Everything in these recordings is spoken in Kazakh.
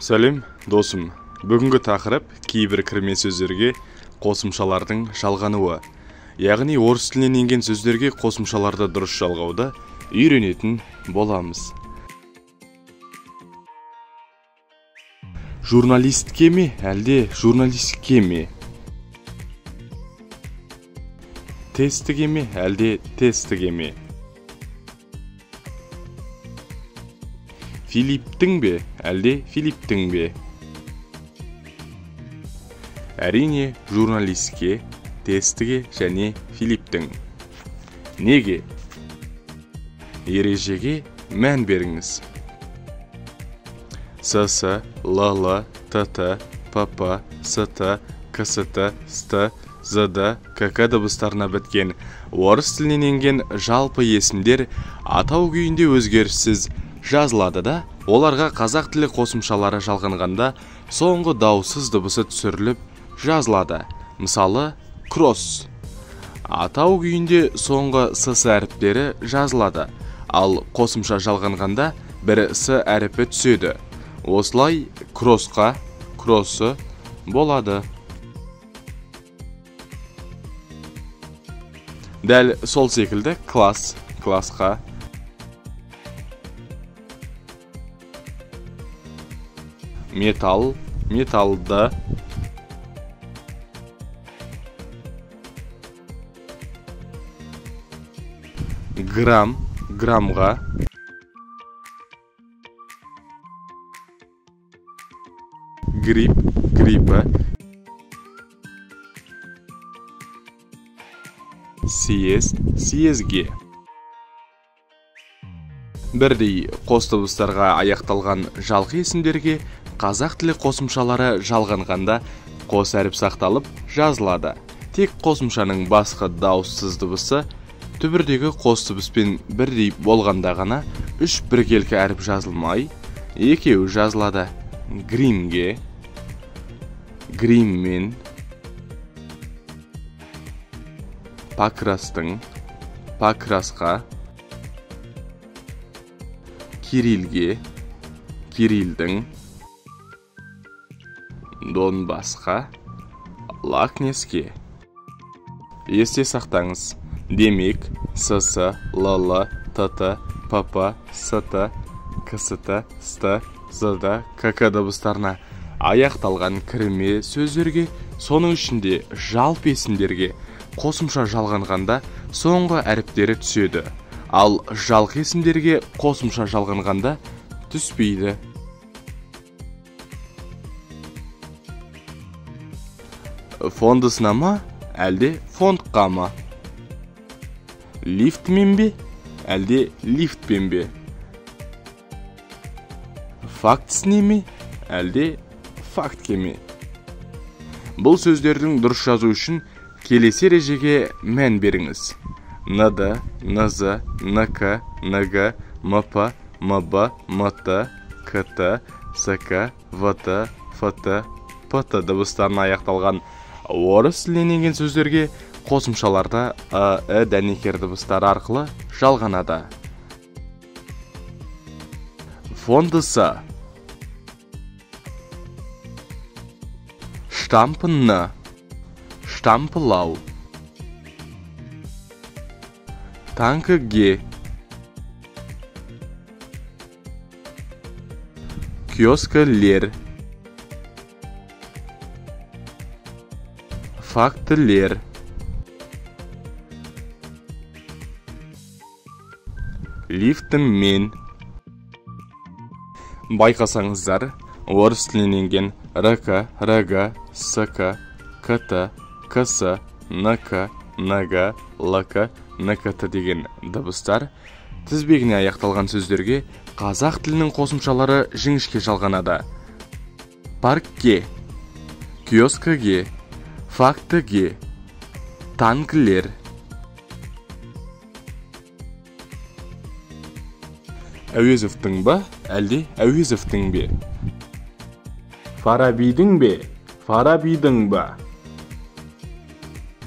Сәлем, досым. Бүгінгі тақырып кейбір кірме сөздерге қосымшалардың жалғануы. Яғни орыс тілінен енген сөздерге қосымшаларды дұрыс жалғауды үйренетін боламыз. Журналистке ме, әлде журналистке ме? Тестіге ме, әлде тестіге ме? Филипптің бе, әлде Филипптің бе? Әрине, журналистке, тестіге және Филипптің. Неге? Ережеге мән беріңіз. СС, ЛЛ, ТТ, ПП, СТ, КСТ, СТ, ЗД, КК дыбыстарына біткен орыс тілінен енген жалпы есімдер атау күйінде өзгеріссіз жазылады да, оларға қазақ тілі қосымшалары жалғанғанда соңғы дауыссыз дыбысы түсіріліп жазылады. Мысалы, кросс. Атау күйінде соңғы СС әріптері жазылады, ал қосымша жалғанғанда бір С әріпі түседі. Осылай кроссқа, кроссы болады. Дәл сол секілді класс, классқа. Металл, металлды. Грамм, граммға. Грипп, гриппі. Съезд, съезге. Бірдей қос дыбыстарға аяқталған жалқы есімдерге қазақ тілі қосымшалары жалғанғанда қос әріп сақталып жазылады. Тек қосымшаның басқа дауыссыз дыбысы түбірдегі қос дыбыспен бірдей болғанда ғана үш біркелкі әріп жазылмай, екеуі жазылады. Гримге, гриммен. Покрастың, покрасқа. Кириллге, кириллдің. Донбасқа, лакнеске. Есте сақтаңыз. Демек, СС, ЛЛ, ТТ, ПП, СТ, КСТ, СТ, ЗД, КК дыбыстарына аяқталған кірме сөздерге, соның ішінде жалпы есімдерге қосымша жалғанғанда соңғы әріптері түседі, ал жалқы есімдерге қосымша жалғанғанда түспейді. Фондысына ма, әлде фондқа ма? Лифтмен бе, әлде лифтпен бе? Фактісіне ме, әлде фактке ме? Бұл сөздердің дұрыс жазу үшін келесі ережеге мән беріңіз. НД, НЗ, НК, НГ, МП, МБ, МТ, КТ, СК, ВТ, ФТ, ПТ дыбыстарына аяқталған орыс тілінен енген сөздерге қосымшаларда дәнекер дыбыстары арқылы жалғанады. Фондысы. Штампыны, штампылау. Танкіге. Киоскілер. Фактілер. Лифтімен. Байқасаңыздар, орыс тілінен енген РК, РГ, СК, КТ, КС, НК, НГ, ЛК, НКТ деген дыбыстар тізбегіне аяқталған сөздерге қазақ тілінің қосымшалары жіңішке жалғанады. Паркке, киоскіге, фактіге, танкілер. Әуезовтің ба, әлде Әуезовтің бе? Фарабидің бе, Фарабидің ба?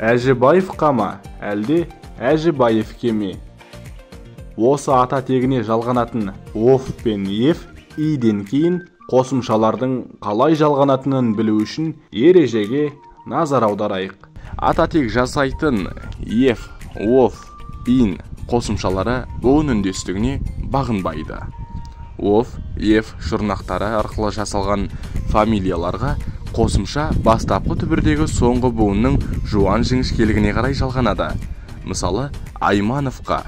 Әжібаевқа ма, әлде Әжібаевке ме? Осы ата тегіне жалғанатын оф пен еф иден кейін қосымшалардың қалай жалғанатынын білу үшін ережеге назар аударайық. Ата тек жасайтын if, of, in қосымшалары буын үндестігіне бағынбайды. Of, if жұрнақтары арқылы жасалған фамилияларға қосымша бастапқы түбірдегі соңғы буынның жуан жіңішкелігіне қарай жалғанады. Мысалы, Аймановқа,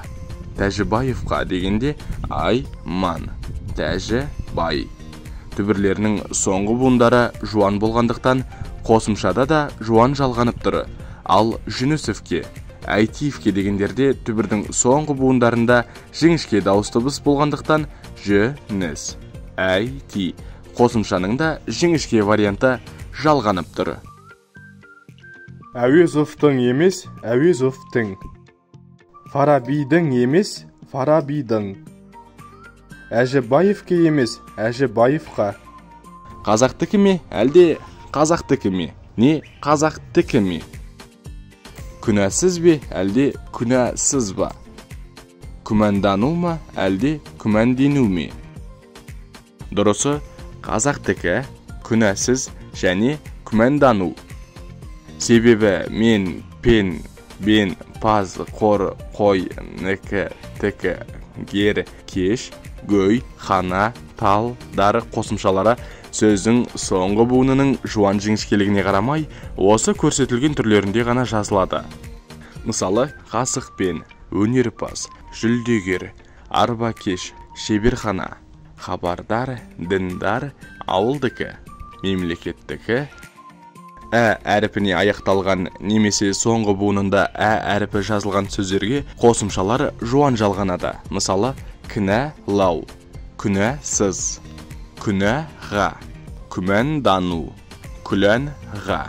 Тәжібаевқа дегенде Айман, Тәжібай. Түбірлерінің соңғы буындары жуан болғандықтан қосымшада да жуан жалғанып тұр. Ал Жүнісовке, Әйтиевке дегендерде түбірдің соңғы буындарында жіңішке дауыс дыбыс болғандықтан Жүніс, Әйти қосымшаның да жіңішке варианты жалғанып тұр. Әуезовтың емес, Әуезовтың. Фарабидің емес, Фарабидің. Әжібаевке емес, Әжібаевқа. Қазақтікі ме, әлде қазақтікі ме? Не қазақтікі ме? Күнәсіз бе, әлде күнәсіз ба? Күмәндану ма, әлде күмәндену ме? Дұрысы, қазақтікі, күнәсіз және күмәндану. Себебі мен, пен, бен, паз, қор, қой, нікі, тікі, гер, кеш, гөй, хана, тал, дар қосымшалары сөздің соңғы буынының жуан жіңішкелігіне қарамай, осы көрсетілген түрлерінде ғана жазылады. Мысалы, қасықпен, өнерпаз, жүлдегер, арбакеш, шеберхана, хабардар, діндар, ауылдікі, мемлекеттікі. Әріпіне аяқталған немесе соңғы буынында әріпі жазылған сөздерге қосымшалар жуан жалғанады. Мысалы, кінәлау, күнәсіз, күнәға, күмәндану, күләнға.